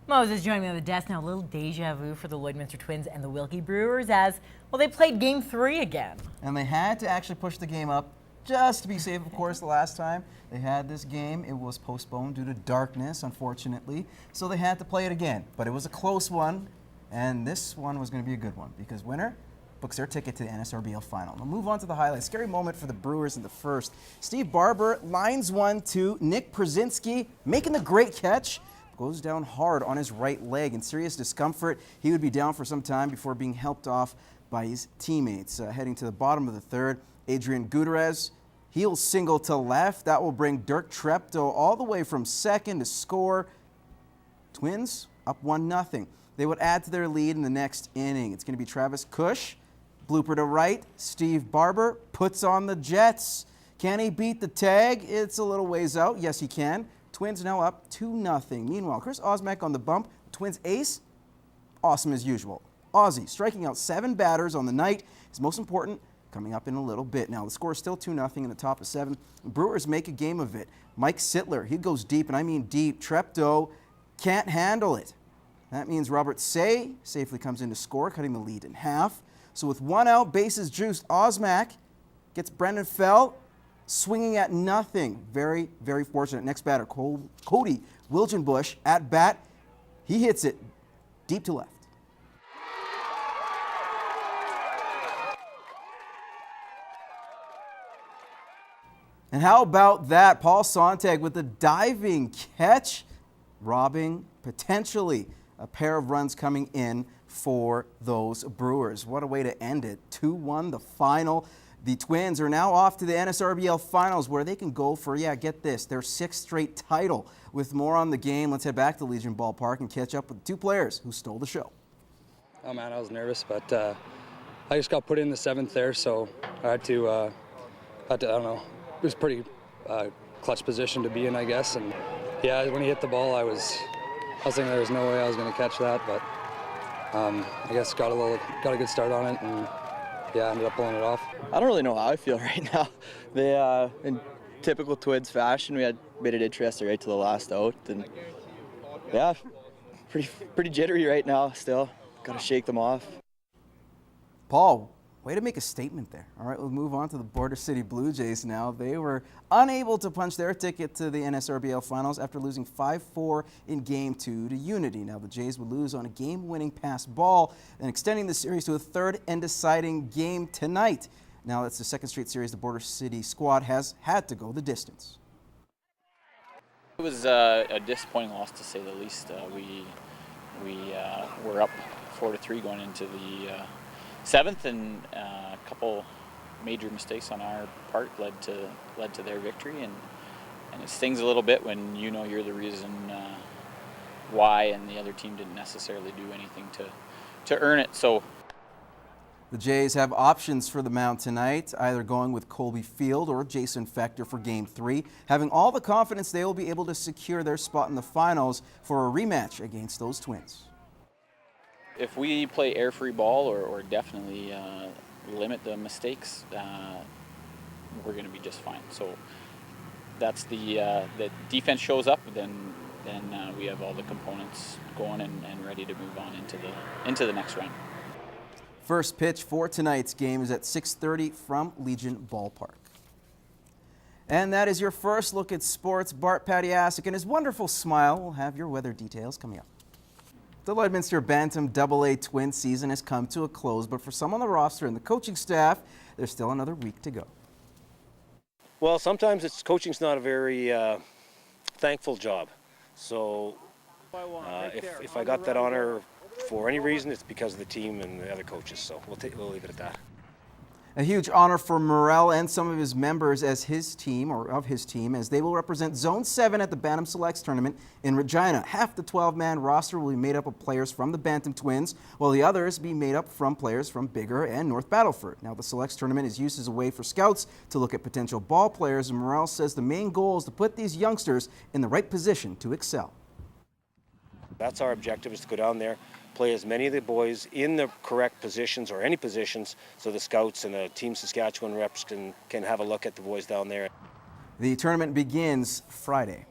Moses joining me on the desk now. A little deja vu for the Lloydminster Twins and the Wilkie Brewers as, well, they played Game 3 again. And they had to actually push the game up just to be safe, of course. The last time they had this game, it was postponed due to darkness, unfortunately. So they had to play it again. But it was a close one, and this one was going to be a good one because winner books their ticket to the NSRBL final. We'll move on to the highlights. Scary moment for the Brewers in the first. Steve Barber lines 1-2. Nick Przinski making the great catch. Goes down hard on his right leg in serious discomfort. He would be down for some time before being helped off by his teammates. Heading to the bottom of the third, Adrian Gutierrez, heel single to left. That will bring Dirk Treptow all the way from second to score. Twins up 1-0. They would add to their lead in the next inning. It's going to be Travis Cush. Blooper to right. Steve Barber puts on the Jets. Can he beat the tag? It's a little ways out. Yes, he can. Twins now up 2-0. Meanwhile, Chris Osmek on the bump. Twins ace, awesome as usual. Ozzie striking out 7 batters on the night. His most important coming up in a little bit. Now the score is still 2-0 in the top of 7. Brewers make a game of it. Mike Sittler, he goes deep, and I mean deep. Treptow can't handle it. That means Robert Say safely comes in to score, cutting the lead in half. So with 1 out, bases juiced, Osmek gets Brendan Fell swinging at nothing. Very, very fortunate. Next batter, Cody Wilgenbush at bat. He hits it deep to left. And how about that? Paul Sontag with a diving catch, robbing potentially a pair of runs coming in for those Brewers. What a way to end it. 2-1 the final. The Twins are now off to the NSRBL Finals where they can go for, get this, their 6th straight title. With more on the game, let's head back to Legion Ballpark and catch up with 2 players who stole the show. Oh man, I was nervous, but I just got put in the 7th there, so I had to, I don't know, it was a pretty clutch position to be in, I guess. And yeah, when he hit the ball, I was thinking there was no way I was going to catch that, but I guess got a good start on it, and yeah, ended up pulling it off. I don't really know how I feel right now. They, in typical Twins fashion, we made it interesting right to the last out, and yeah, pretty jittery right now still. Got to shake them off. Paul, way to make a statement there. All right, we'll move on to the Border City Blue Jays now. They were unable to punch their ticket to the NSRBL Finals after losing 5-4 in Game 2 to Unity. Now the Jays would lose on a game-winning pass ball and extending the series to a 3rd and deciding game tonight. Now that's the 2nd straight series the Border City squad has had to go the distance. It was a disappointing loss to say the least. We were up 4-3 going into the 7th, and a couple major mistakes on our part led to their victory, and it stings a little bit when you know you're the reason why, and the other team didn't necessarily do anything to earn it. So the Jays have options for the mound tonight, either going with Colby Field or Jason Fector for Game 3, having all the confidence they will be able to secure their spot in the finals for a rematch against those Twins. If we play air-free ball or definitely limit the mistakes, we're going to be just fine. So that's the defense shows up, then we have all the components going and ready to move on into the next round. First pitch for tonight's game is at 6:30 from Legion Ballpark. And that is your first look at sports. Bart Patiasek and his wonderful smile will have your weather details coming up. The Lloydminster Bantam AA Twins season has come to a close, but for some on the roster and the coaching staff, there's still another week to go. Well, sometimes coaching's not a very thankful job. So if I got that honor for any reason, it's because of the team and the other coaches. So we'll leave it at that. A huge honor for Morel and some of his members as his team, as they will represent Zone 7 at the Bantam Selects tournament in Regina. Half the 12-man roster will be made up of players from the Bantam Twins, while the others be made up from players from Biggar and North Battleford. Now, the Selects tournament is used as a way for scouts to look at potential ball players, and Morel says the main goal is to put these youngsters in the right position to excel. That's our objective, is to go down there, play as many of the boys in the correct positions or any positions, so the scouts and the Team Saskatchewan reps can have a look at the boys down there. The tournament begins Friday.